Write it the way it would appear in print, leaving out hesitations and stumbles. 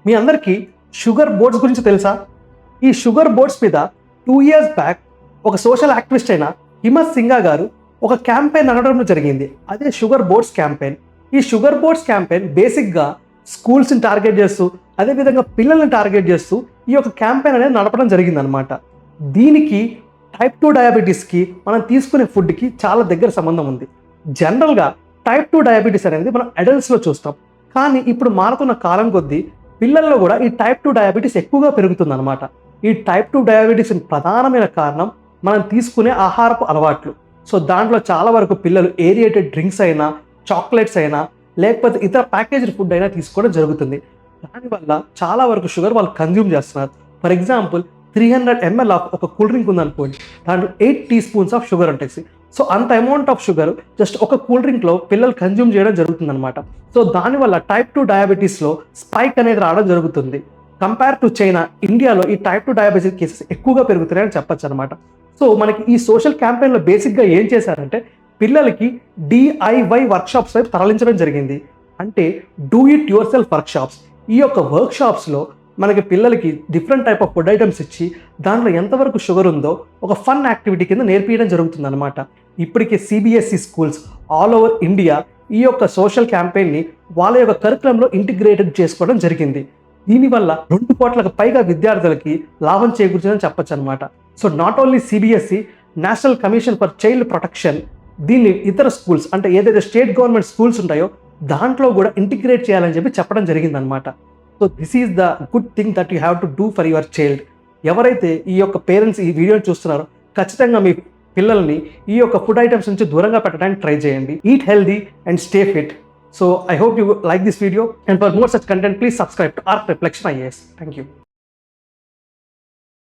మీ అందరికీ sugar boards గురించి తెలుసా? ఈ షుగర్ బోర్డ్స్ మీద 2 years బ్యాక్ ఒక సోషల్ యాక్టివిస్ట్ అయిన హిమత్ సింగా గారు ఒక క్యాంపెయిన్ నడవడం జరిగింది. అదే షుగర్ బోర్డ్స్ క్యాంపెయిన్. ఈ షుగర్ బోర్డ్స్ క్యాంపెయిన్ బేసిక్గా స్కూల్స్ని టార్గెట్ చేస్తూ, అదేవిధంగా పిల్లల్ని టార్గెట్ చేస్తూ ఈ యొక్క క్యాంపెయిన్ అనేది నడపడం జరిగిందనమాట. దీనికి టైప్ 2 డయాబెటీస్కి మనం తీసుకునే ఫుడ్కి చాలా దగ్గర సంబంధం ఉంది. జనరల్గా టైప్ 2 డయాబెటీస్ అనేది మనం అడల్ట్స్లో చూస్తాం, కానీ ఇప్పుడు మారుతున్న కాలం కొద్దీ పిల్లల్లో కూడా ఈ టైప్ 2 డయాబెటీస్ ఎక్కువగా పెరుగుతుందన్నమాట. ఈ టైప్ 2 డయాబెటీస్ ప్రధానమైన కారణం మనం తీసుకునే ఆహారపు అలవాట్లు. సో దాంట్లో చాలా వరకు పిల్లలు ఏరియేటెడ్ డ్రింక్స్ అయినా, చాక్లెట్స్ అయినా, లేకపోతే ఇతర ప్యాకేజ్డ్ ఫుడ్ అయినా తీసుకోవడం జరుగుతుంది. దానివల్ల చాలా వరకు షుగర్ వాళ్ళు కన్జ్యూమ్ చేస్తున్నారు. ఫర్ ఎగ్జాంపుల్ 300 ml ఆఫ్ ఒక కూల్ డ్రింక్ ఉందనుకోండి, దాంట్లో 8 teaspoons ఆఫ్ షుగర్ ఉంటాయి. సో అంత అమౌంట్ ఆఫ్ షుగర్ జస్ట్ ఒక కూల్ డ్రింక్లో పిల్లలు కన్జ్యూమ్ చేయడం జరుగుతుందన్నమాట. సో దానివల్ల టైప్ 2 డయాబెటీస్లో స్పైక్ అనేది రావడం జరుగుతుంది. కంపేర్ టు చైనా, ఇండియాలో ఈ టైప్ 2 డయాబెటీస్ కేసెస్ ఎక్కువగా పెరుగుతున్నాయని చెప్పచ్చు అనమాట. సో మనకి ఈ సోషల్ క్యాంపెయిన్లో బేసిక్గా ఏం చేశారంటే పిల్లలకి DIY వర్క్షాప్స్ వైపు తరలించడం జరిగింది. అంటే do it your self workshops. ఈ యొక్క వర్క్షాప్స్లో మనకి పిల్లలకి different type of food items ఇచ్చి దాంట్లో ఎంతవరకు షుగర్ ఉందో ఒక ఫన్ యాక్టివిటీ కింద నేర్పించడం జరుగుతుంది అనమాట. ఇప్పటికే CBSE schools all over India ఈ యొక్క సోషల్ క్యాంపెయిన్ని వాళ్ళ యొక్క కరికులంలో ఇంటిగ్రేటెడ్ చేసుకోవడం జరిగింది. దీనివల్ల 2 కోట్లకు పైగా విద్యార్థులకి లాభం చేకూర్చిందని చెప్పచ్చు అనమాట. So not only CBSE, national commission for child protection దీన్ని ఇతర స్కూల్స్, అంటే ఏదైతే స్టేట్ గవర్నమెంట్ స్కూల్స్ ఉంటాయో దాంట్లో కూడా ఇంటిగ్రేట్ చేయాలని చెప్పడం జరిగిందనమాట. So this is the good thing that you have to do for your child. ఎవరైతే ఈ యొక్క పేరెంట్స్ ఈ వీడియోని చూస్తున్నారో ఖచ్చితంగా మీ పిల్లల్ని ఈ యొక్క ఫుడ్ ఐటమ్స్ నుంచి దూరంగా పెట్టడానికి ట్రై చేయండి. Eat healthy and stay fit. So I hope you like this video, and for more such content please subscribe to arc reflection IAS. Thank you.